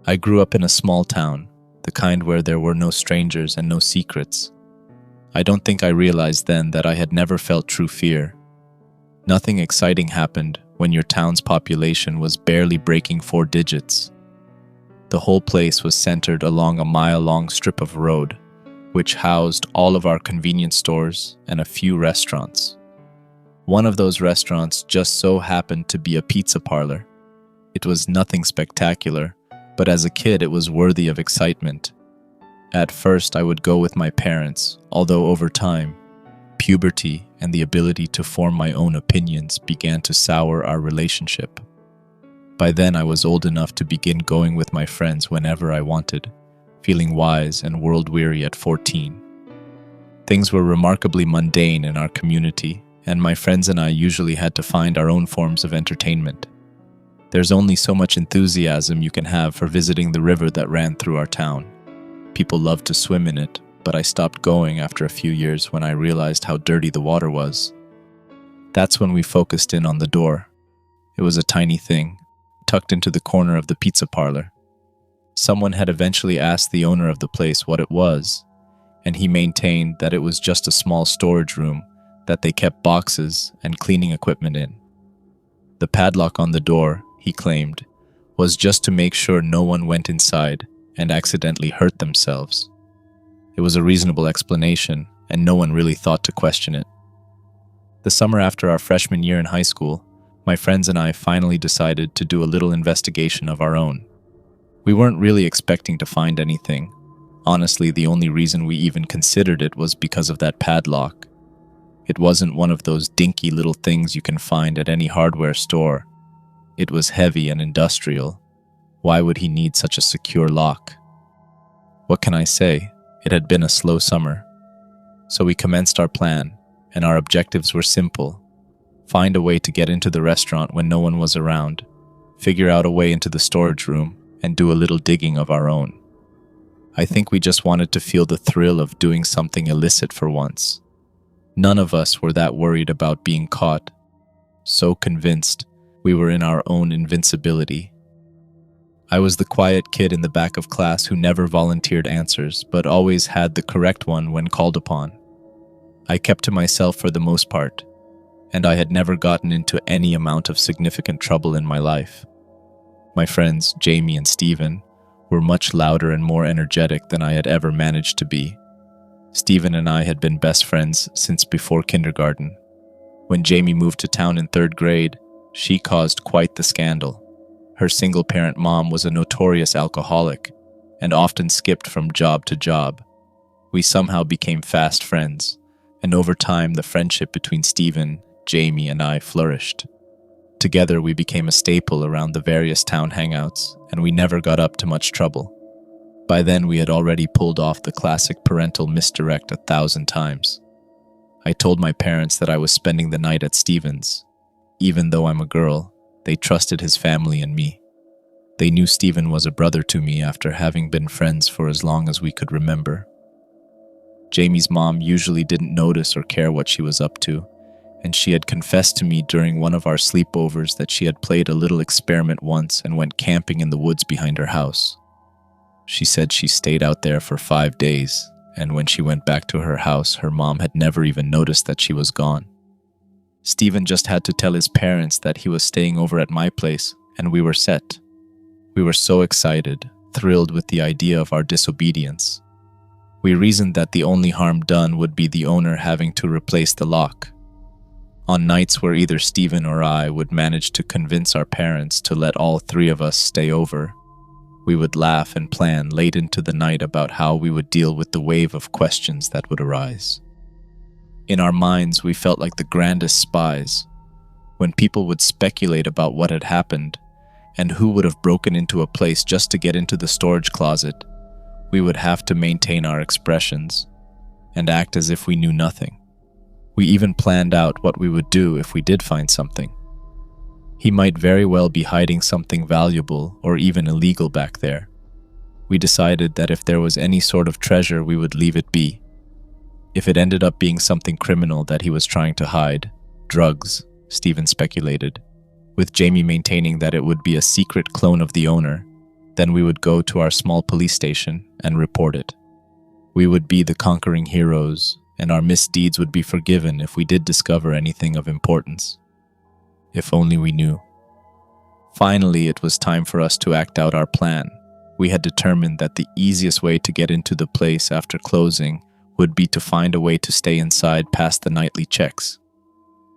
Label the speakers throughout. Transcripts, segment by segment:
Speaker 1: I grew up in a small town, the kind where there were no strangers and no secrets. I don't think I realized then that I had never felt true fear. Nothing exciting happened when your town's population was barely breaking 4 digits. The whole place was centered along a mile-long strip of road, which housed all of our convenience stores and a few restaurants. One of those restaurants just so happened to be a pizza parlor. It was nothing spectacular, but as a kid it was worthy of excitement. At first I would go with my parents, although over time, puberty and the ability to form my own opinions began to sour our relationship. By then I was old enough to begin going with my friends whenever I wanted, feeling wise and world-weary at 14. Things were remarkably mundane in our community, and my friends and I usually had to find our own forms of entertainment. There's only so much enthusiasm you can have for visiting the river that ran through our town. People loved to swim in it, but I stopped going after a few years when I realized how dirty the water was. That's when we focused in on the door. It was a tiny thing, tucked into the corner of the pizza parlor. Someone had eventually asked the owner of the place what it was, and he maintained that it was just a small storage room that they kept boxes and cleaning equipment in. The padlock on the door, he claimed, was just to make sure no one went inside and accidentally hurt themselves. It was a reasonable explanation, and no one really thought to question it. The summer after our freshman year in high school, my friends and I finally decided to do a little investigation of our own. We weren't really expecting to find anything. Honestly, the only reason we even considered it was because of that padlock. It wasn't one of those dinky little things you can find at any hardware store. It was heavy and industrial. Why would he need such a secure lock? What can I say? It had been a slow summer. So we commenced our plan, and our objectives were simple. Find a way to get into the restaurant when no one was around, figure out a way into the storage room, and do a little digging of our own. I think we just wanted to feel the thrill of doing something illicit for once. None of us were that worried about being caught, so convinced we were in our own invincibility. I was the quiet kid in the back of class who never volunteered answers, but always had the correct one when called upon. I kept to myself for the most part, and I had never gotten into any amount of significant trouble in my life. My friends, Jamie and Steven, were much louder and more energetic than I had ever managed to be. Steven and I had been best friends since before kindergarten. When Jamie moved to town in 3rd grade, she caused quite the scandal. Her single-parent mom was a notorious alcoholic and often skipped from job to job. We somehow became fast friends, and over time the friendship between Steven, Jamie, and I flourished. Together we became a staple around the various town hangouts, and we never got up to much trouble. By then we had already pulled off the classic parental misdirect 1,000 times. I told my parents that I was spending the night at Steven's. Even though I'm a girl, they trusted his family and me. They knew Steven was a brother to me after having been friends for as long as we could remember. Jamie's mom usually didn't notice or care what she was up to, and she had confessed to me during one of our sleepovers that she had played a little experiment once and went camping in the woods behind her house. She said she stayed out there for 5 days, and when she went back to her house, her mom had never even noticed that she was gone. Steven just had to tell his parents that he was staying over at my place, and we were set. We were so excited, thrilled with the idea of our disobedience. We reasoned that the only harm done would be the owner having to replace the lock. On nights where either Steven or I would manage to convince our parents to let all 3 of us stay over, we would laugh and plan late into the night about how we would deal with the wave of questions that would arise. In our minds, we felt like the grandest spies. When people would speculate about what had happened and who would have broken into a place just to get into the storage closet, we would have to maintain our expressions and act as if we knew nothing. We even planned out what we would do if we did find something. He might very well be hiding something valuable or even illegal back there. We decided that if there was any sort of treasure, we would leave it be. If it ended up being something criminal that he was trying to hide, drugs, Steven speculated, with Jamie maintaining that it would be a secret clone of the owner, Then we would go to our small police station and report it. We would be the conquering heroes, and our misdeeds would be forgiven if we did discover anything of importance. If only we knew. Finally, it was time for us to act out our plan. We had determined that the easiest way to get into the place after closing would be to find a way to stay inside past the nightly checks.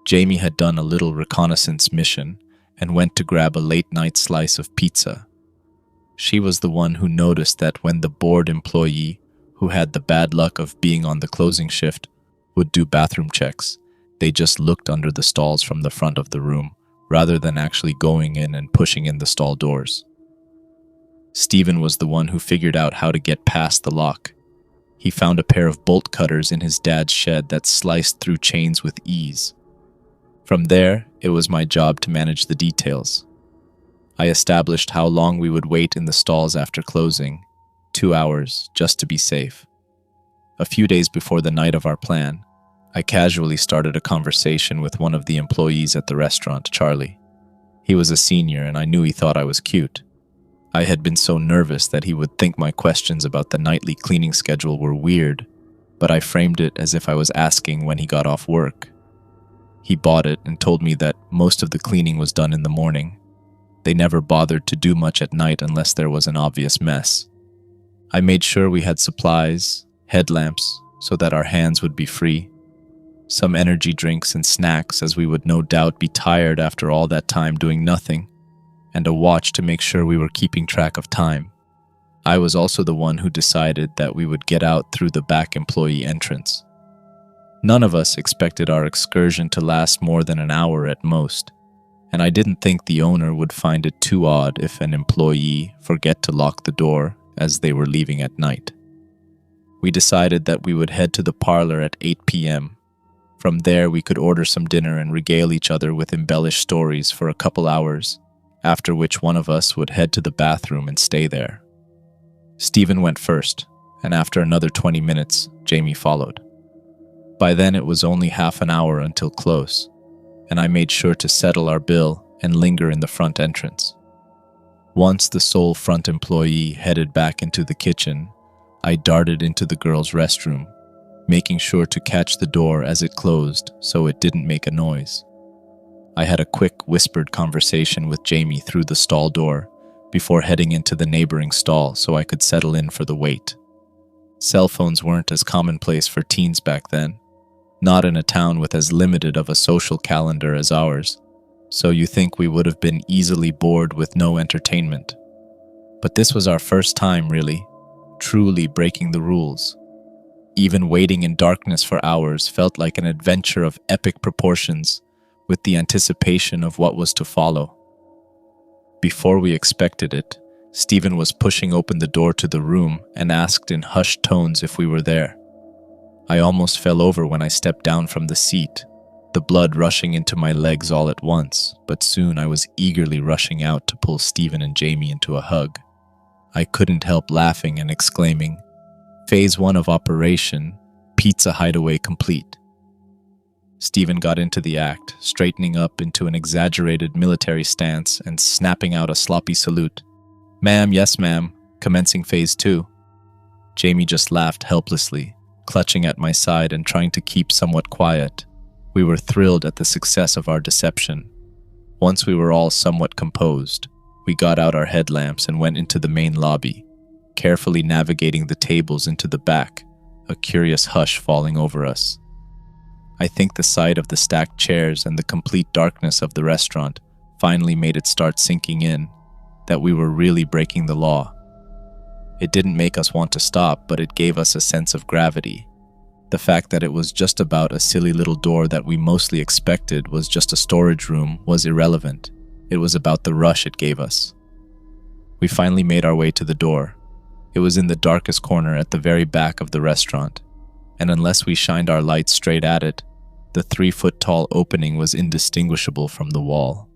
Speaker 1: Jamie had done a little reconnaissance mission and went to grab a late-night slice of pizza. She was the one who noticed that when the bored employee, who had the bad luck of being on the closing shift, would do bathroom checks, they just looked under the stalls from the front of the room, rather than actually going in and pushing in the stall doors. Stephen was the one who figured out how to get past the lock. He found a pair of bolt cutters in his dad's shed that sliced through chains with ease. From there, it was my job to manage the details. I established how long we would wait in the stalls after closing, 2 hours, just to be safe. A few days before the night of our plan, I casually started a conversation with one of the employees at the restaurant, Charlie. He was a senior and I knew he thought I was cute. I had been so nervous that he would think my questions about the nightly cleaning schedule were weird, but I framed it as if I was asking when he got off work. He bought it and told me that most of the cleaning was done in the morning. They never bothered to do much at night unless there was an obvious mess. I made sure we had supplies, headlamps, so that our hands would be free, some energy drinks and snacks as we would no doubt be tired after all that time doing nothing, and a watch to make sure we were keeping track of time. I was also the one who decided that we would get out through the back employee entrance. None of us expected our excursion to last more than an hour at most, and I didn't think the owner would find it too odd if an employee forget to lock the door as they were leaving at night. We decided that we would head to the parlor at 8 p.m. From there, we could order some dinner and regale each other with embellished stories for a couple hours, after which one of us would head to the bathroom and stay there. Stephen went first, and after another 20 minutes, Jamie followed. By then, it was only half an hour until close, and I made sure to settle our bill and linger in the front entrance. Once the sole front employee headed back into the kitchen, I darted into the girls' restroom, making sure to catch the door as it closed so it didn't make a noise. I had a quick whispered conversation with Jamie through the stall door before heading into the neighboring stall so I could settle in for the wait. Cell phones weren't as commonplace for teens back then, not in a town with as limited of a social calendar as ours, so you think we would have been easily bored with no entertainment. But this was our first time, really, truly breaking the rules. Even waiting in darkness for hours felt like an adventure of epic proportions, with the anticipation of what was to follow. Before we expected it, Stephen was pushing open the door to the room and asked in hushed tones if we were there. I almost fell over when I stepped down from the seat, the blood rushing into my legs all at once, but soon I was eagerly rushing out to pull Stephen and Jamie into a hug. I couldn't help laughing and exclaiming, "Phase 1 of Operation Pizza Hideaway complete." Stephen got into the act, straightening up into an exaggerated military stance and snapping out a sloppy salute. "Ma'am, yes ma'am, commencing Phase 2. Jamie just laughed helplessly, clutching at my side and trying to keep somewhat quiet. We were thrilled at the success of our deception. Once we were all somewhat composed, we got out our headlamps and went into the main lobby, carefully navigating the tables into the back, a curious hush falling over us. I think the sight of the stacked chairs and the complete darkness of the restaurant finally made it start sinking in that we were really breaking the law. It didn't make us want to stop, but it gave us a sense of gravity. The fact that it was just about a silly little door that we mostly expected was just a storage room was irrelevant. It was about the rush it gave us. We finally made our way to the door. It was in the darkest corner at the very back of the restaurant, and unless we shined our lights straight at it, the 3-foot-tall opening was indistinguishable from the wall.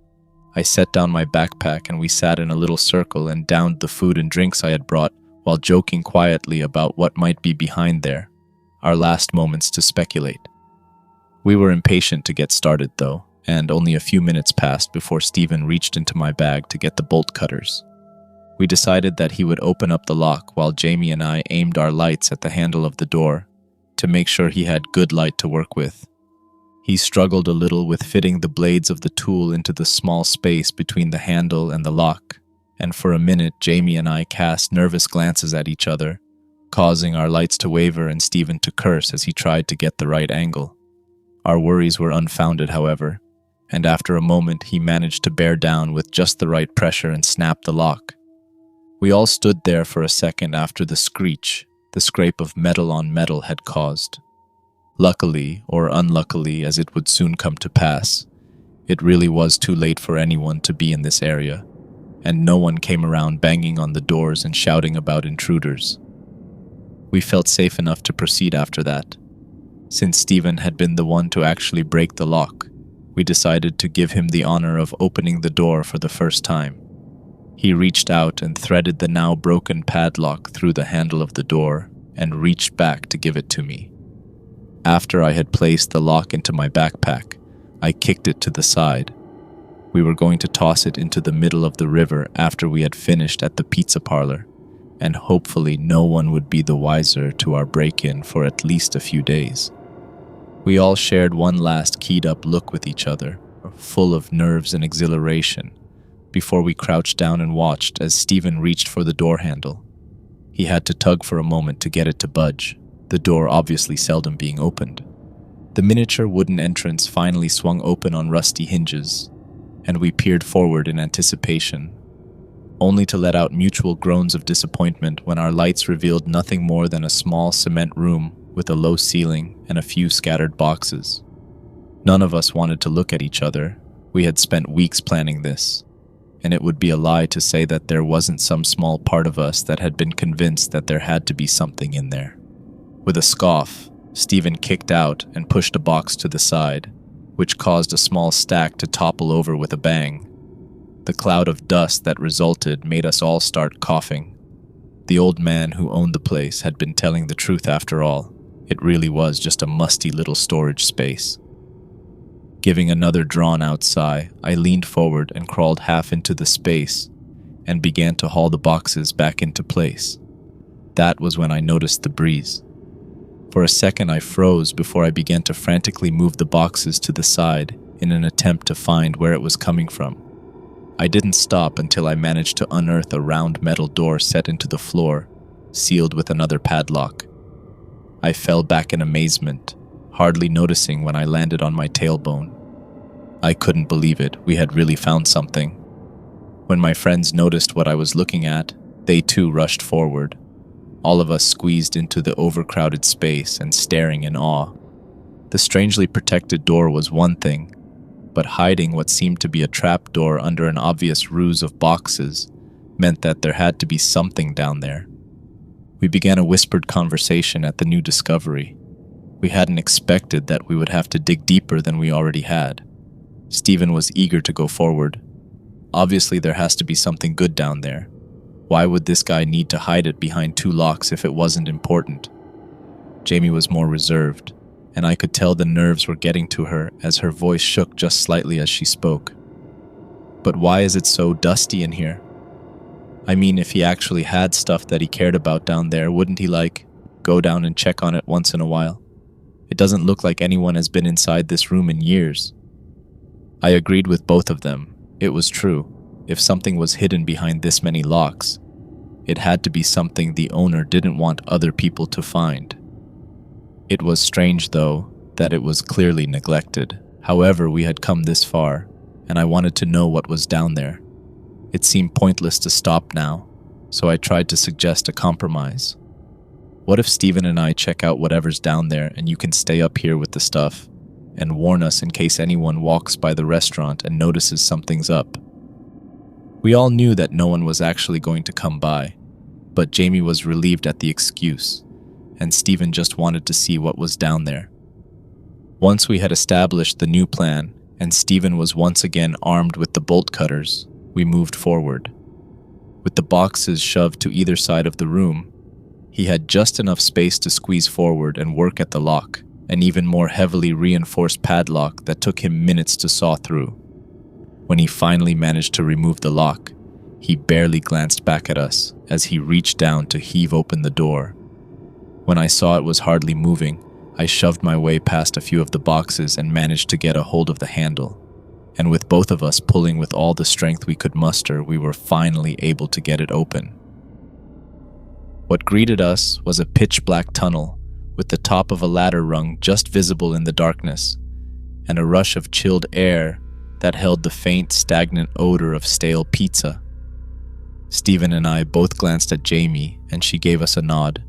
Speaker 1: I set down my backpack and we sat in a little circle and downed the food and drinks I had brought while joking quietly about what might be behind there, our last moments to speculate. We were impatient to get started though, and only a few minutes passed before Stephen reached into my bag to get the bolt cutters. We decided that he would open up the lock while Jamie and I aimed our lights at the handle of the door to make sure he had good light to work with. He struggled a little with fitting the blades of the tool into the small space between the handle and the lock, and for a minute Jamie and I cast nervous glances at each other, causing our lights to waver and Stephen to curse as he tried to get the right angle. Our worries were unfounded, however, and after a moment he managed to bear down with just the right pressure and snap the lock. We all stood there for a second after the screech the scrape of metal on metal had caused. Luckily, or unluckily as it would soon come to pass, it really was too late for anyone to be in this area, and no one came around banging on the doors and shouting about intruders. We felt safe enough to proceed after that. Since Stephen had been the one to actually break the lock, we decided to give him the honor of opening the door for the first time. He reached out and threaded the now broken padlock through the handle of the door and reached back to give it to me. After I had placed the lock into my backpack, I kicked it to the side. We were going to toss it into the middle of the river after we had finished at the pizza parlor, and hopefully no one would be the wiser to our break-in for at least a few days. We all shared one last keyed-up look with each other, full of nerves and exhilaration, before we crouched down and watched as Stephen reached for the door handle. He had to tug for a moment to get it to budge, the door obviously seldom being opened. The miniature wooden entrance finally swung open on rusty hinges, and we peered forward in anticipation, only to let out mutual groans of disappointment when our lights revealed nothing more than a small cement room with a low ceiling and a few scattered boxes. None of us wanted to look at each other. We had spent weeks planning this, and it would be a lie to say that there wasn't some small part of us that had been convinced that there had to be something in there. With a scoff, Stephen kicked out and pushed a box to the side, which caused a small stack to topple over with a bang. The cloud of dust that resulted made us all start coughing. The old man who owned the place had been telling the truth after all. It really was just a musty little storage space. Giving another drawn-out sigh, I leaned forward and crawled half into the space and began to haul the boxes back into place. That was when I noticed the breeze. For a second I froze before I began to frantically move the boxes to the side in an attempt to find where it was coming from. I didn't stop until I managed to unearth a round metal door set into the floor, sealed with another padlock. I fell back in amazement, hardly noticing when I landed on my tailbone. I couldn't believe it, we had really found something. When my friends noticed what I was looking at, they too rushed forward. All of us squeezed into the overcrowded space and staring in awe. The strangely protected door was one thing, but hiding what seemed to be a trap door under an obvious ruse of boxes meant that there had to be something down there. We began a whispered conversation at the new discovery. We hadn't expected that we would have to dig deeper than we already had. Stephen was eager to go forward. Obviously there has to be something good down there. Why would this guy need to hide it behind two locks if it wasn't important? Jamie was more reserved, and I could tell the nerves were getting to her as her voice shook just slightly as she spoke. But why is it so dusty in here? I mean, if he actually had stuff that he cared about down there, wouldn't he, go down and check on it once in a while? It doesn't look like anyone has been inside this room in years. I agreed with both of them. It was true. If something was hidden behind this many locks, it had to be something the owner didn't want other people to find. It was strange, though, that it was clearly neglected. However, we had come this far, and I wanted to know what was down there. It seemed pointless to stop now, so I tried to suggest a compromise. What if Stephen and I check out whatever's down there and you can stay up here with the stuff and warn us in case anyone walks by the restaurant and notices something's up? We all knew that no one was actually going to come by, but Jamie was relieved at the excuse, and Stephen just wanted to see what was down there. Once we had established the new plan, and Stephen was once again armed with the bolt cutters, we moved forward. With the boxes shoved to either side of the room, he had just enough space to squeeze forward and work at the lock, an even more heavily reinforced padlock that took him minutes to saw through. When he finally managed to remove the lock, He barely glanced back at us as he reached down to heave open the door. When I saw it was hardly moving, I shoved my way past a few of the boxes and managed to get a hold of the handle. And with both of us pulling with all the strength we could muster, we were finally able to get it open. What greeted us was a pitch-black tunnel with the top of a ladder rung just visible in the darkness, and a rush of chilled air that held the faint, stagnant odor of stale pizza. Stephen and I both glanced at Jamie, and she gave us a nod.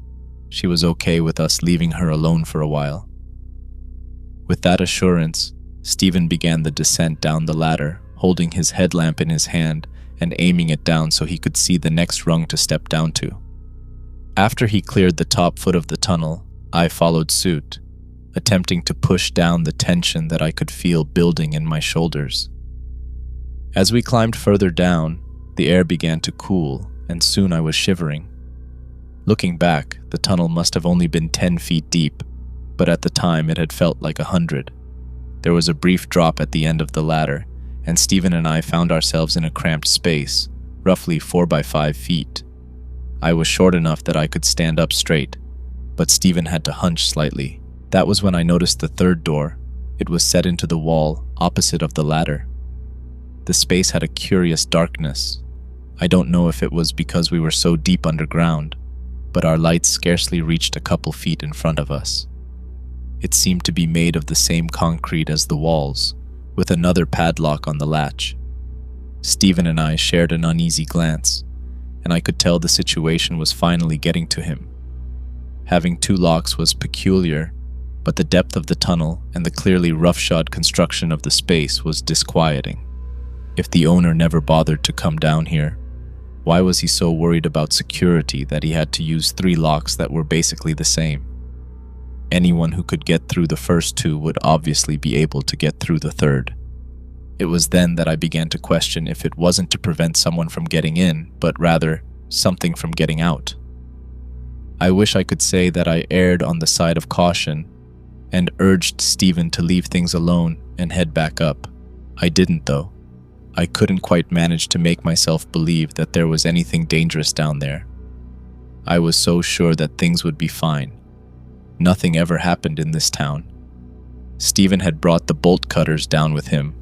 Speaker 1: She was okay with us leaving her alone for a while. With that assurance, Stephen began the descent down the ladder, holding his headlamp in his hand and aiming it down so he could see the next rung to step down to. After he cleared the top foot of the tunnel, I followed suit, attempting to push down the tension that I could feel building in my shoulders. As we climbed further down, the air began to cool, and soon I was shivering. Looking back, the tunnel must have only been 10 feet deep, but at the time it had felt like 100. There was a brief drop at the end of the ladder, and Stephen and I found ourselves in a cramped space, roughly 4 by 5 feet. I was short enough that I could stand up straight, but Stephen had to hunch slightly. That was when I noticed the third door. It was set into the wall, opposite of the ladder. The space had a curious darkness. I don't know if it was because we were so deep underground, but our lights scarcely reached a couple feet in front of us. It seemed to be made of the same concrete as the walls, with another padlock on the latch. Stephen and I shared an uneasy glance, and I could tell the situation was finally getting to him. Having 2 locks was peculiar, but the depth of the tunnel and the clearly roughshod construction of the space was disquieting. If the owner never bothered to come down here, why was he so worried about security that he had to use 3 locks that were basically the same? Anyone who could get through the first 2 would obviously be able to get through the third. It was then that I began to question if it wasn't to prevent someone from getting in, but rather something from getting out. I wish I could say that I erred on the side of caution and urged Stephen to leave things alone and head back up. I didn't, though. I couldn't quite manage to make myself believe that there was anything dangerous down there. I was so sure that things would be fine. Nothing ever happened in this town. Stephen had brought the bolt cutters down with him,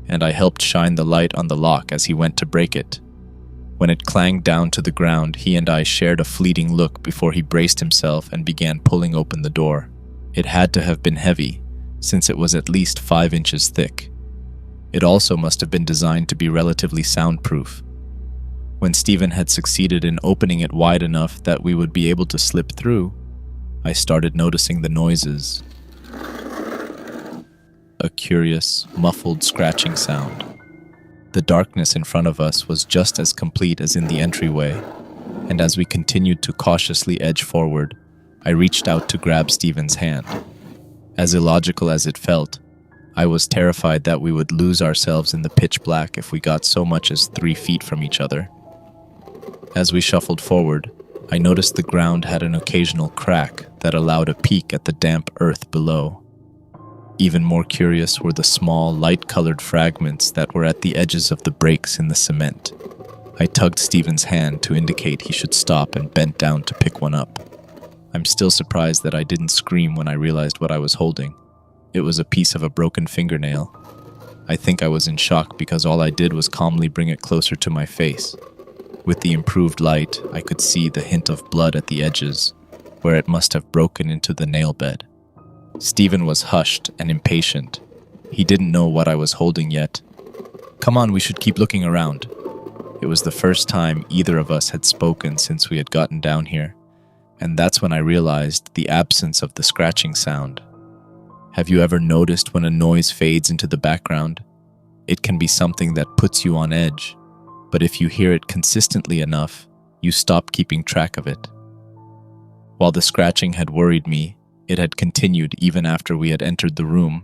Speaker 1: and I helped shine the light on the lock as he went to break it. When it clanged down to the ground, he and I shared a fleeting look before he braced himself and began pulling open the door. It had to have been heavy, since it was at least 5 inches thick. It also must have been designed to be relatively soundproof. When Stephen had succeeded in opening it wide enough that we would be able to slip through, I started noticing the noises. A curious, muffled scratching sound. The darkness in front of us was just as complete as in the entryway, and as we continued to cautiously edge forward, I reached out to grab Stephen's hand. As illogical as it felt, I was terrified that we would lose ourselves in the pitch black if we got so much as 3 feet from each other. As we shuffled forward, I noticed the ground had an occasional crack that allowed a peek at the damp earth below. Even more curious were the small, light-colored fragments that were at the edges of the breaks in the cement. I tugged Stephen's hand to indicate he should stop and bent down to pick one up. I'm still surprised that I didn't scream when I realized what I was holding. It was a piece of a broken fingernail. I think I was in shock because all I did was calmly bring it closer to my face. With the improved light, I could see the hint of blood at the edges, where it must have broken into the nail bed. Stephen was hushed and impatient. He didn't know what I was holding yet. "Come on, we should keep looking around." It was the first time either of us had spoken since we had gotten down here, and that's when I realized the absence of the scratching sound. Have you ever noticed when a noise fades into the background? It can be something that puts you on edge, but if you hear it consistently enough, you stop keeping track of it. While the scratching had worried me, it had continued even after we had entered the room,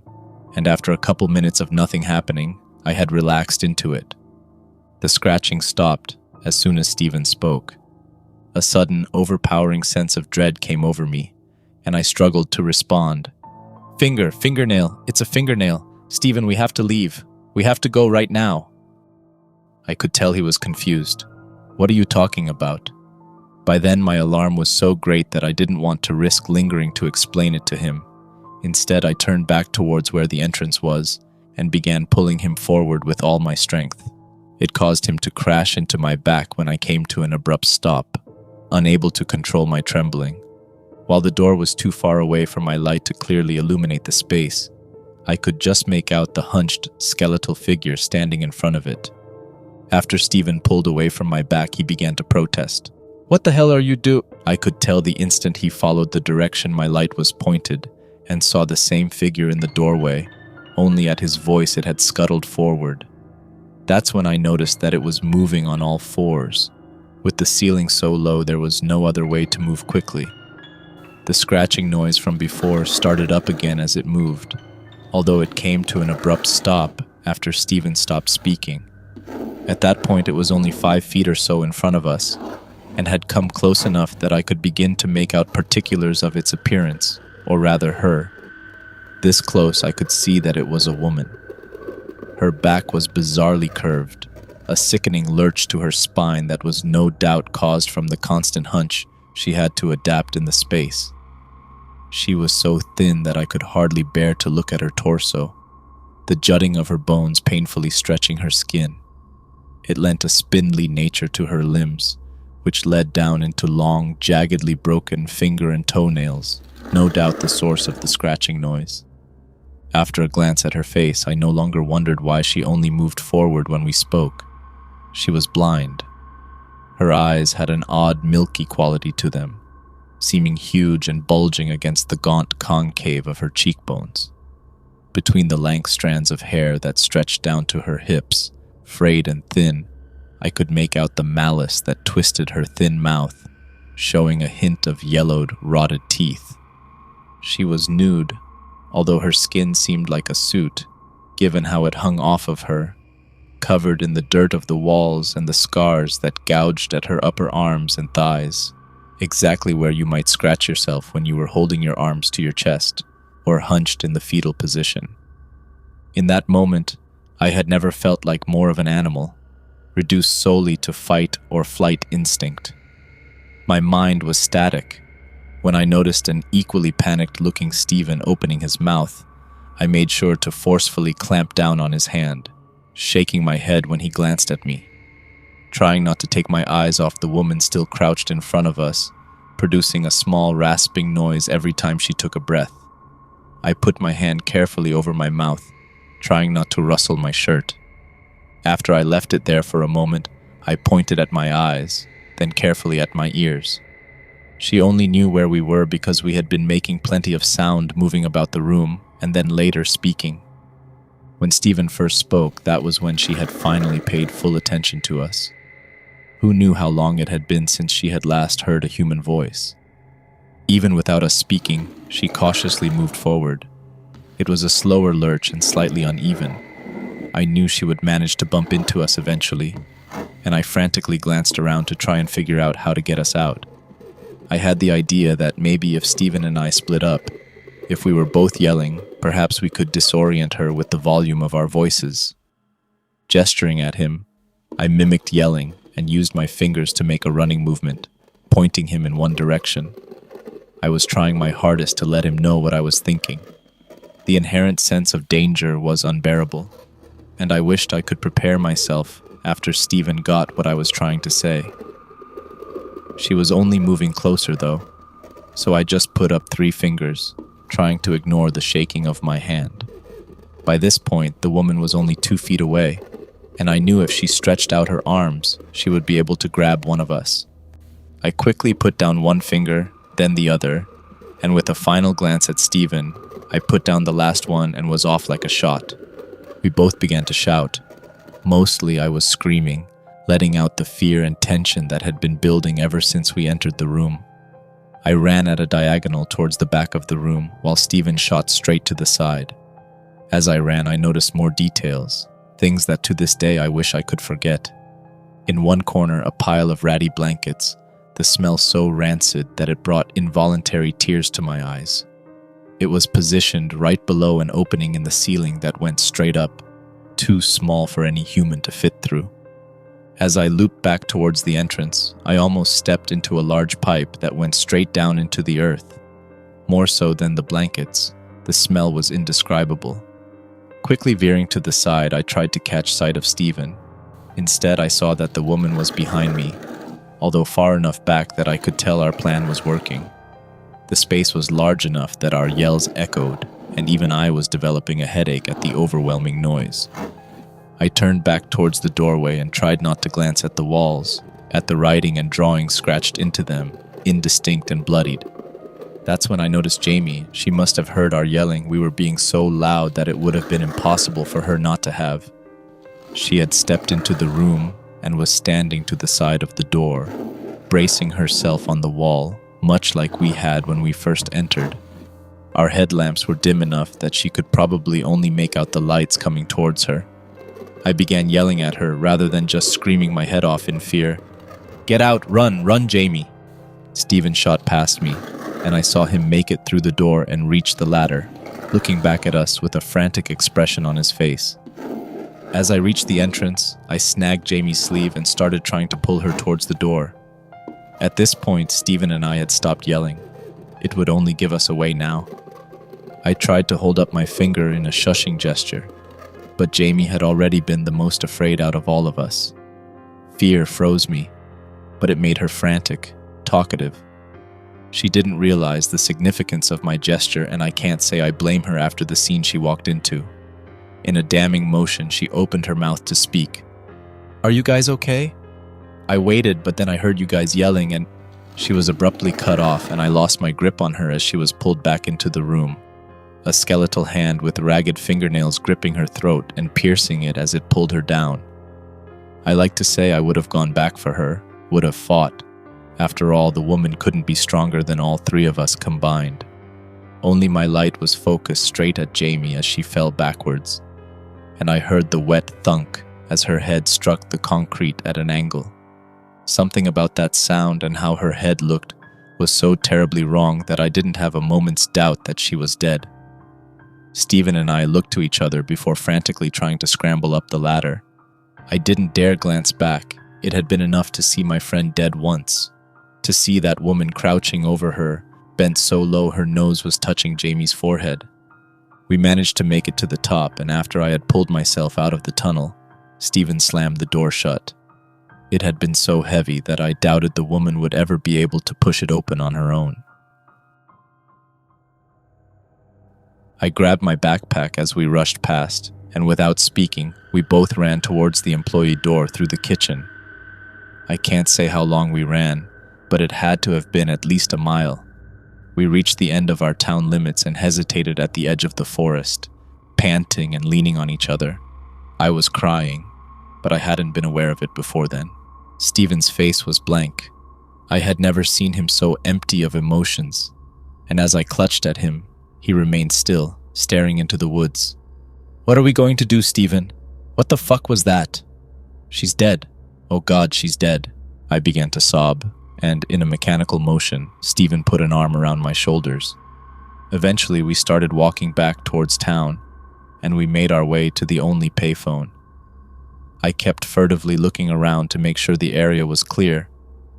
Speaker 1: and after a couple minutes of nothing happening, I had relaxed into it. The scratching stopped as soon as Stephen spoke. A sudden, overpowering sense of dread came over me, and I struggled to respond. Fingernail, it's a fingernail. Stephen, we have to leave. We have to go right now." I could tell he was confused. What are you talking about? By then, my alarm was so great that I didn't want to risk lingering to explain it to him. Instead, I turned back towards where the entrance was and began pulling him forward with all my strength. It caused him to crash into my back when I came to an abrupt stop, unable to control my trembling. While the door was too far away for my light to clearly illuminate the space, I could just make out the hunched, skeletal figure standing in front of it. After Steven pulled away from my back, he began to protest. "What the hell are you doing?" I could tell the instant he followed the direction my light was pointed and saw the same figure in the doorway, only at his voice it had scuttled forward. That's when I noticed that it was moving on all fours. With the ceiling so low, there was no other way to move quickly. The scratching noise from before started up again as it moved, although it came to an abrupt stop after Steven stopped speaking. At that point, it was only 5 feet or so in front of us, and had come close enough that I could begin to make out particulars of its appearance, or rather her. This close, I could see that it was a woman. Her back was bizarrely curved, a sickening lurch to her spine that was no doubt caused from the constant hunch she had to adapt in the space. She was so thin that I could hardly bear to look at her torso, the jutting of her bones painfully stretching her skin. It lent a spindly nature to her limbs, which led down into long, jaggedly broken finger and toenails, no doubt the source of the scratching noise. After a glance at her face, I no longer wondered why she only moved forward when we spoke. She was blind. Her eyes had an odd, milky quality to them, seeming huge and bulging against the gaunt concave of her cheekbones. Between the lank strands of hair that stretched down to her hips, frayed and thin, I could make out the malice that twisted her thin mouth, showing a hint of yellowed, rotted teeth. She was nude, although her skin seemed like a suit, given how it hung off of her, covered in the dirt of the walls and the scars that gouged at her upper arms and thighs, exactly where you might scratch yourself when you were holding your arms to your chest or hunched in the fetal position. In that moment, I had never felt like more of an animal, reduced solely to fight or flight instinct. My mind was static. When I noticed an equally panicked-looking Steven opening his mouth, I made sure to forcefully clamp down on his hand, shaking my head when he glanced at me, trying not to take my eyes off the woman still crouched in front of us, producing a small rasping noise every time she took a breath. I put my hand carefully over my mouth, trying not to rustle my shirt. After I left it there for a moment, I pointed at my eyes, then carefully at my ears. She only knew where we were because we had been making plenty of sound moving about the room, and then later speaking. When Steven first spoke, that was when she had finally paid full attention to us. Who knew how long it had been since she had last heard a human voice? Even without us speaking, she cautiously moved forward. It was a slower lurch and slightly uneven. I knew she would manage to bump into us eventually, and I frantically glanced around to try and figure out how to get us out. I had the idea that maybe if Steven and I split up, if we were both yelling, perhaps we could disorient her with the volume of our voices. Gesturing at him, I mimicked yelling and used my fingers to make a running movement, pointing him in one direction. I was trying my hardest to let him know what I was thinking. The inherent sense of danger was unbearable, and I wished I could prepare myself after Steven got what I was trying to say. She was only moving closer, though, so I just put up 3 fingers, trying to ignore the shaking of my hand. By this point, the woman was only 2 feet away, and I knew if she stretched out her arms, she would be able to grab one of us. I quickly put down 1 finger, then the other, and with a final glance at Steven, I put down the last one and was off like a shot. We both began to shout. Mostly I was screaming, letting out the fear and tension that had been building ever since we entered the room. I ran at a diagonal towards the back of the room while Steven shot straight to the side. As I ran, I noticed more details, things that to this day I wish I could forget. In one corner, a pile of ratty blankets, the smell so rancid that it brought involuntary tears to my eyes. It was positioned right below an opening in the ceiling that went straight up, too small for any human to fit through. As I looped back towards the entrance, I almost stepped into a large pipe that went straight down into the earth. More so than the blankets, the smell was indescribable. Quickly veering to the side, I tried to catch sight of Steven. Instead, I saw that the woman was behind me, although far enough back that I could tell our plan was working. The space was large enough that our yells echoed, and even I was developing a headache at the overwhelming noise. I turned back towards the doorway and tried not to glance at the walls, at the writing and drawing scratched into them, indistinct and bloodied. That's when I noticed Jamie. She must have heard our yelling. We were being so loud that it would have been impossible for her not to have. She had stepped into the room and was standing to the side of the door, bracing herself on the wall, much like we had when we first entered. Our headlamps were dim enough that she could probably only make out the lights coming towards her. I began yelling at her rather than just screaming my head off in fear. "Get out! Run, Jamie!" Steven shot past me, and I saw him make it through the door and reach the ladder, looking back at us with a frantic expression on his face. As I reached the entrance, I snagged Jamie's sleeve and started trying to pull her towards the door. At this point, Steven and I had stopped yelling. It would only give us away now. I tried to hold up my finger in a shushing gesture, but Jamie had already been the most afraid out of all of us. Fear froze me, but it made her frantic, talkative. She didn't realize the significance of my gesture, and I can't say I blame her after the scene she walked into. In a damning motion, she opened her mouth to speak. "Are you guys okay?" I waited, but then I heard you guys yelling, and she was abruptly cut off, and I lost my grip on her as she was pulled back into the room. A skeletal hand with ragged fingernails gripping her throat and piercing it as it pulled her down. I like to say I would have gone back for her, would have fought. After all, the woman couldn't be stronger than all three of us combined. Only my light was focused straight at Jamie as she fell backwards, and I heard the wet thunk as her head struck the concrete at an angle. Something about that sound and how her head looked was so terribly wrong that I didn't have a moment's doubt that she was dead. Steven and I looked to each other before frantically trying to scramble up the ladder. I didn't dare glance back. It had been enough to see my friend dead once. To see that woman crouching over her, bent so low her nose was touching Jamie's forehead. We managed to make it to the top, and after I had pulled myself out of the tunnel, Steven slammed the door shut. It had been so heavy that I doubted the woman would ever be able to push it open on her own. I grabbed my backpack as we rushed past, and without speaking, we both ran towards the employee door through the kitchen. I can't say how long we ran, but it had to have been at least a mile. We reached the end of our town limits and hesitated at the edge of the forest, panting and leaning on each other. I was crying, but I hadn't been aware of it before then. Steven's face was blank. I had never seen him so empty of emotions, and as I clutched at him, he remained still, staring into the woods. "What are we going to do, Steven? What the fuck was that?" "She's dead. Oh God, she's dead." I began to sob, and in a mechanical motion, Steven put an arm around my shoulders. Eventually, we started walking back towards town, and we made our way to the only payphone. I kept furtively looking around to make sure the area was clear,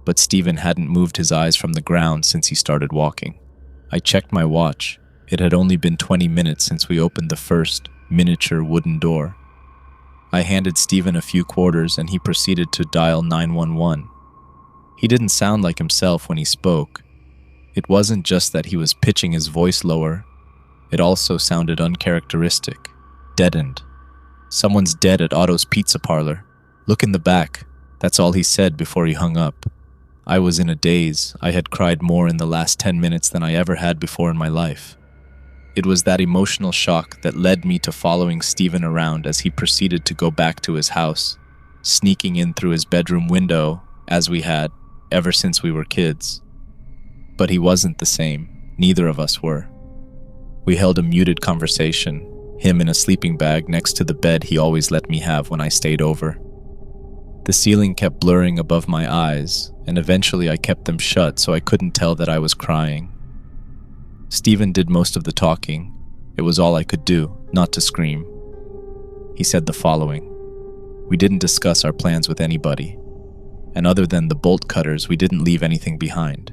Speaker 1: but Steven hadn't moved his eyes from the ground since he started walking. I checked my watch. It had only been 20 minutes since we opened the first, miniature wooden door. I handed Steven a few quarters and he proceeded to dial 911. He didn't sound like himself when he spoke. It wasn't just that he was pitching his voice lower. It also sounded uncharacteristic, deadened. "Someone's dead at Otto's Pizza Parlor. Look in the back." That's all he said before he hung up. I was in a daze. I had cried more in the last 10 minutes than I ever had before in my life. It was that emotional shock that led me to following Steven around as he proceeded to go back to his house, sneaking in through his bedroom window, as we had, ever since we were kids. But he wasn't the same. Neither of us were. We held a muted conversation, him in a sleeping bag next to the bed he always let me have when I stayed over. The ceiling kept blurring above my eyes, and eventually I kept them shut so I couldn't tell that I was crying. Steven did most of the talking. It was all I could do, not to scream. He said the following. We didn't discuss our plans with anybody. And other than the bolt cutters, we didn't leave anything behind.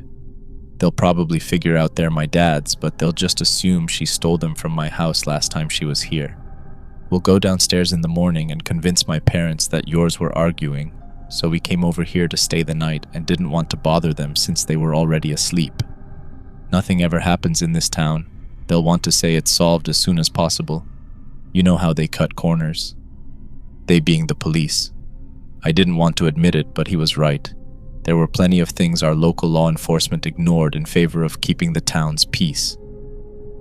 Speaker 1: They'll probably figure out they're my dad's, but they'll just assume she stole them from my house last time she was here. We'll go downstairs in the morning and convince my parents that yours were arguing, so we came over here to stay the night and didn't want to bother them since they were already asleep. Nothing ever happens in this town. They'll want to say it's solved as soon as possible. You know how they cut corners. They being the police. I didn't want to admit it, but he was right. There were plenty of things our local law enforcement ignored in favor of keeping the town's peace.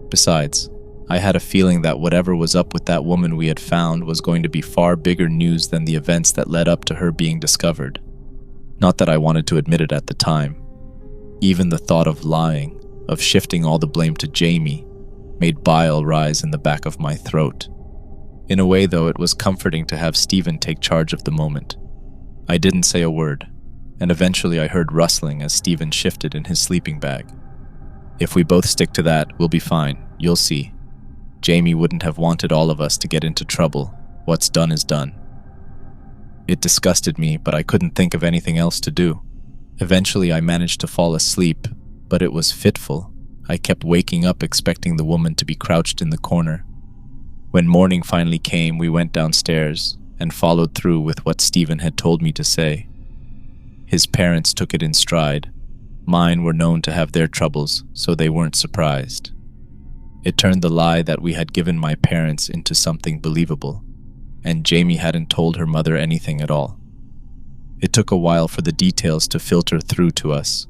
Speaker 1: Besides, I had a feeling that whatever was up with that woman we had found was going to be far bigger news than the events that led up to her being discovered. Not that I wanted to admit it at the time. Even the thought of lying, of shifting all the blame to Jamie, made bile rise in the back of my throat. In a way, though, it was comforting to have Stephen take charge of the moment. I didn't say a word, and eventually I heard rustling as Stephen shifted in his sleeping bag. If we both stick to that, we'll be fine, you'll see. Jamie wouldn't have wanted all of us to get into trouble. What's done is done. It disgusted me, but I couldn't think of anything else to do. Eventually I managed to fall asleep, but it was fitful. I kept waking up expecting the woman to be crouched in the corner. When morning finally came, we went downstairs and followed through with what Stephen had told me to say. His parents took it in stride. Mine were known to have their troubles, so they weren't surprised. It turned the lie that we had given my parents into something believable, and Jamie hadn't told her mother anything at all. It took a while for the details to filter through to us.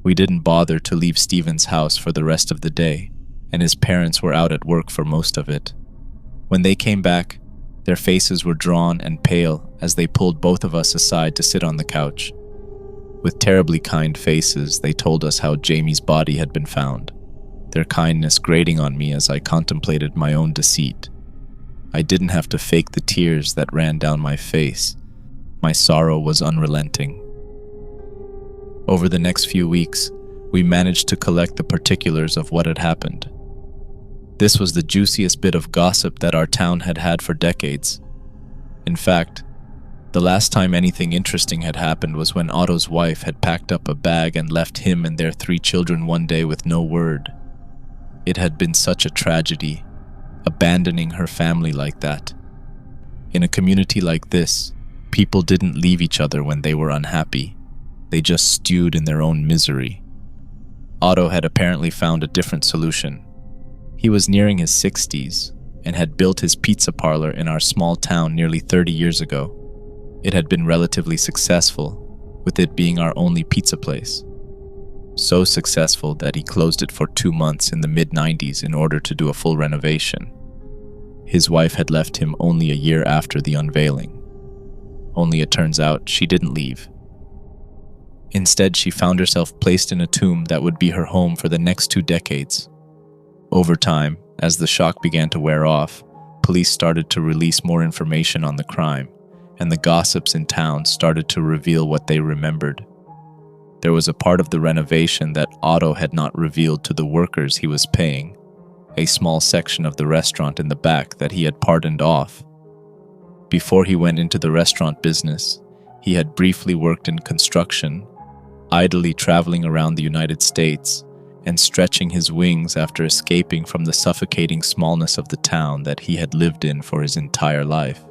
Speaker 1: We didn't bother to leave Stephen's house for the rest of the day, and his parents were out at work for most of it. When they came back, their faces were drawn and pale as they pulled both of us aside to sit on the couch. With terribly kind faces, they told us how Jamie's body had been found, their kindness grating on me as I contemplated my own deceit. I didn't have to fake the tears that ran down my face. My sorrow was unrelenting. Over the next few weeks, we managed to collect the particulars of what had happened. This was the juiciest bit of gossip that our town had had for decades. In fact, the last time anything interesting had happened was when Otto's wife had packed up a bag and left him and their 3 children one day with no word. It had been such a tragedy, abandoning her family like that. In a community like this, people didn't leave each other when they were unhappy. They just stewed in their own misery. Otto had apparently found a different solution. He was nearing his 60s and had built his pizza parlor in our small town nearly 30 years ago. It had been relatively successful, with it being our only pizza place. So successful that he closed it for 2 months in the mid-90s in order to do a full renovation. His wife had left him only a year after the unveiling. Only it turns out she didn't leave. Instead, she found herself placed in a tomb that would be her home for the next 2 decades. Over time, as the shock began to wear off, police started to release more information on the crime, and the gossips in town started to reveal what they remembered. There was a part of the renovation that Otto had not revealed to the workers he was paying, a small section of the restaurant in the back that he had pardoned off. Before he went into the restaurant business, he had briefly worked in construction, idly traveling around the United States and stretching his wings after escaping from the suffocating smallness of the town that he had lived in for his entire life.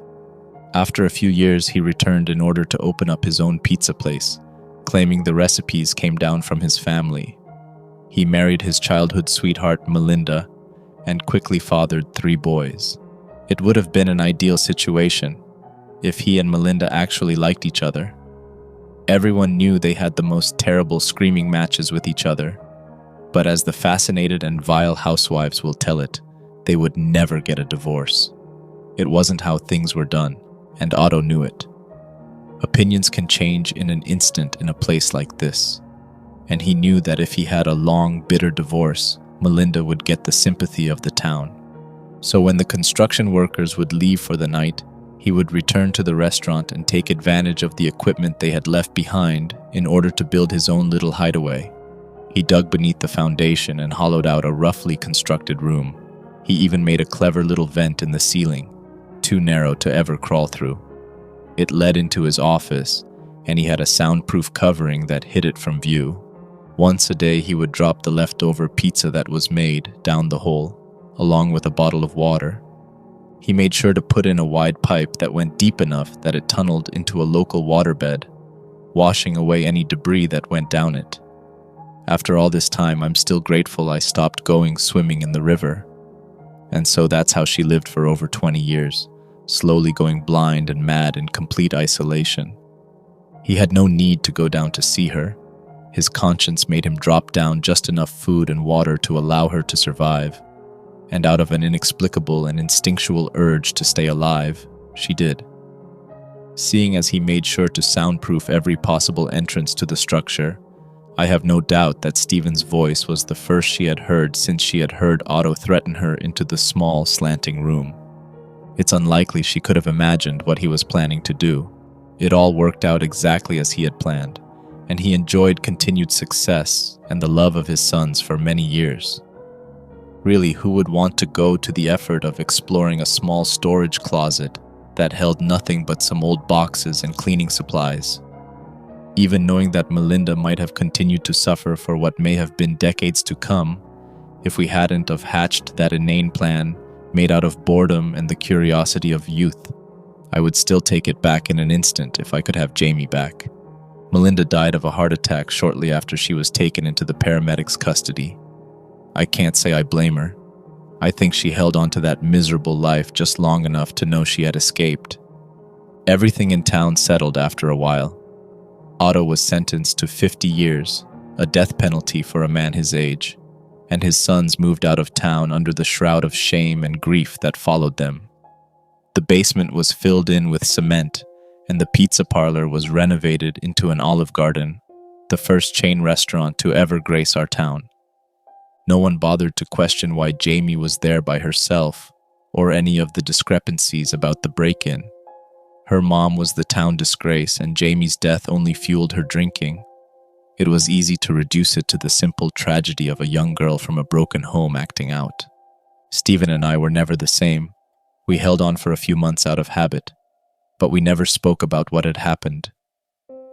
Speaker 1: After a few years, he returned in order to open up his own pizza place, claiming the recipes came down from his family. He married his childhood sweetheart, Melinda, and quickly fathered 3 boys. It would have been an ideal situation if he and Melinda actually liked each other. Everyone knew they had the most terrible screaming matches with each other, but as the fascinated and vile housewives will tell it, they would never get a divorce. It wasn't how things were done, and Otto knew it. Opinions can change in an instant in a place like this, and he knew that if he had a long, bitter divorce, Melinda would get the sympathy of the town. So when the construction workers would leave for the night, he would return to the restaurant and take advantage of the equipment they had left behind in order to build his own little hideaway. He dug beneath the foundation and hollowed out a roughly constructed room. He even made a clever little vent in the ceiling, too narrow to ever crawl through. It led into his office, and he had a soundproof covering that hid it from view. Once a day, he would drop the leftover pizza that was made down the hole, along with a bottle of water. He made sure to put in a wide pipe that went deep enough that it tunneled into a local waterbed, washing away any debris that went down it. After all this time, I'm still grateful I stopped going swimming in the river. And so that's how she lived for over 20 years, slowly going blind and mad in complete isolation. He had no need to go down to see her. His conscience made him drop down just enough food and water to allow her to survive. And out of an inexplicable and instinctual urge to stay alive, she did. Seeing as he made sure to soundproof every possible entrance to the structure, I have no doubt that Stephen's voice was the first she had heard since she had heard Otto threaten her into the small, slanting room. It's unlikely she could have imagined what he was planning to do. It all worked out exactly as he had planned, and he enjoyed continued success and the love of his sons for many years. Really, who would want to go to the effort of exploring a small storage closet that held nothing but some old boxes and cleaning supplies? Even knowing that Melinda might have continued to suffer for what may have been decades to come, if we hadn't have hatched that inane plan made out of boredom and the curiosity of youth, I would still take it back in an instant if I could have Jamie back. Melinda died of a heart attack shortly after she was taken into the paramedics' custody. I can't say I blame her. I think she held on to that miserable life just long enough to know she had escaped. Everything in town settled after a while. Otto was sentenced to 50 years, a death penalty for a man his age, and his sons moved out of town under the shroud of shame and grief that followed them. The basement was filled in with cement, and the pizza parlor was renovated into an Olive Garden, the first chain restaurant to ever grace our town. No one bothered to question why Jamie was there by herself, or any of the discrepancies about the break-in. Her mom was the town disgrace, and Jamie's death only fueled her drinking. It was easy to reduce it to the simple tragedy of a young girl from a broken home acting out. Stephen and I were never the same. We held on for a few months out of habit, but we never spoke about what had happened,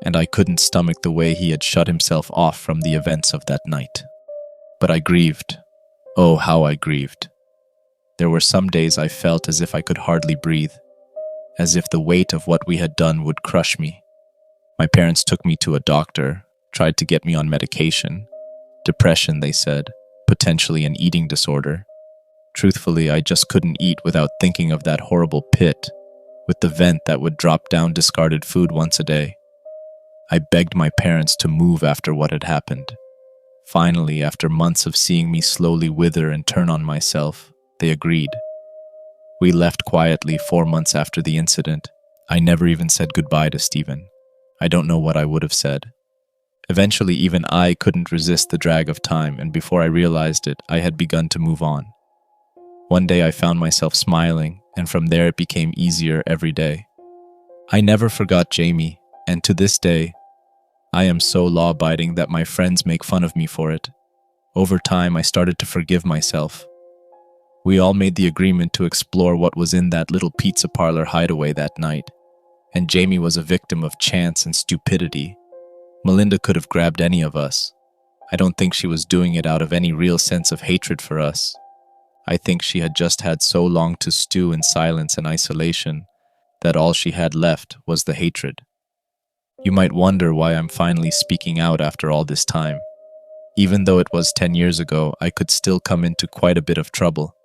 Speaker 1: and I couldn't stomach the way he had shut himself off from the events of that night. But I grieved. Oh, how I grieved. There were some days I felt as if I could hardly breathe, as if the weight of what we had done would crush me. My parents took me to a doctor, tried to get me on medication. Depression, they said, potentially an eating disorder. Truthfully, I just couldn't eat without thinking of that horrible pit, with the vent that would drop down discarded food once a day. I begged my parents to move after what had happened. Finally, after months of seeing me slowly wither and turn on myself, they agreed. We left quietly 4 months after the incident. I never even said goodbye to Stephen. I don't know what I would have said. Eventually, even I couldn't resist the drag of time, and before I realized it, I had begun to move on. One day I found myself smiling, and from there it became easier every day. I never forgot Jamie, and to this day, I am so law-abiding that my friends make fun of me for it. Over time, I started to forgive myself. We all made the agreement to explore what was in that little pizza parlor hideaway that night, and Jamie was a victim of chance and stupidity. Melinda could have grabbed any of us. I don't think she was doing it out of any real sense of hatred for us. I think she had just had so long to stew in silence and isolation that all she had left was the hatred. You might wonder why I'm finally speaking out after all this time. Even though it was 10 years ago, I could still come into quite a bit of trouble,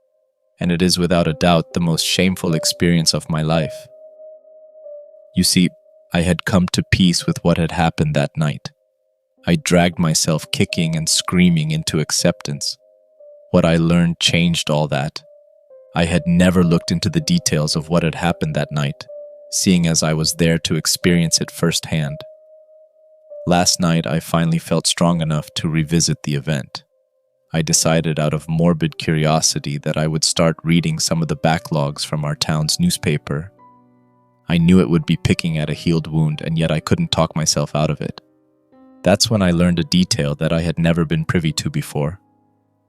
Speaker 1: and it is without a doubt the most shameful experience of my life. You see, I had come to peace with what had happened that night. I dragged myself kicking and screaming into acceptance. What I learned changed all that. I had never looked into the details of what had happened that night, seeing as I was there to experience it firsthand. Last night, I finally felt strong enough to revisit the event. I decided out of morbid curiosity that I would start reading some of the backlogs from our town's newspaper. I knew it would be picking at a healed wound, and yet I couldn't talk myself out of it. That's when I learned a detail that I had never been privy to before.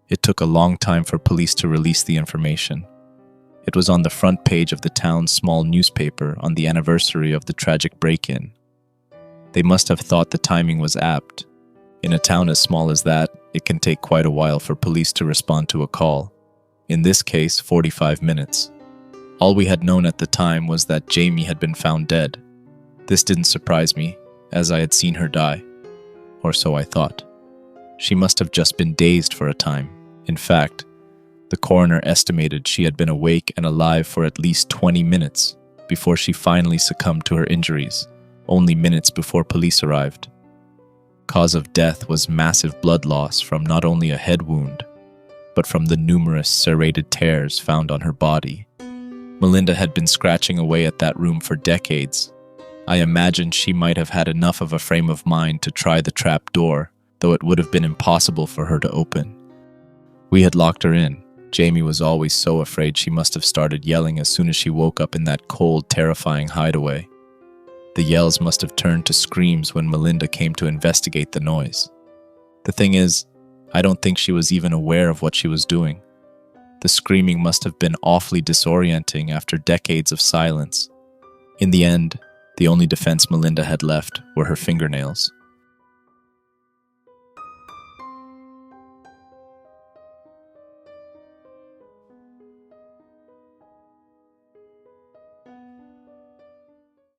Speaker 1: It took a long time for police to release the information. It was on the front page of the town's small newspaper on the anniversary of the tragic break-in. They must have thought the timing was apt. In a town as small as that, it can take quite a while for police to respond to a call. In this case, 45 minutes. All we had known at the time was that Jamie had been found dead. This didn't surprise me, as I had seen her die. Or so I thought. She must have just been dazed for a time. In fact, the coroner estimated she had been awake and alive for at least 20 minutes before she finally succumbed to her injuries, only minutes before police arrived. Cause of death was massive blood loss from not only a head wound, but from the numerous serrated tears found on her body. Melinda had been scratching away at that room for decades. I imagined she might have had enough of a frame of mind to try the trap door, though it would have been impossible for her to open. We had locked her in. Jamie was always so afraid she must have started yelling as soon as she woke up in that cold, terrifying hideaway. The yells must have turned to screams when Melinda came to investigate the noise. The thing is, I don't think she was even aware of what she was doing. The screaming must have been awfully disorienting after decades of silence. In the end, the only defense Melinda had left were her fingernails.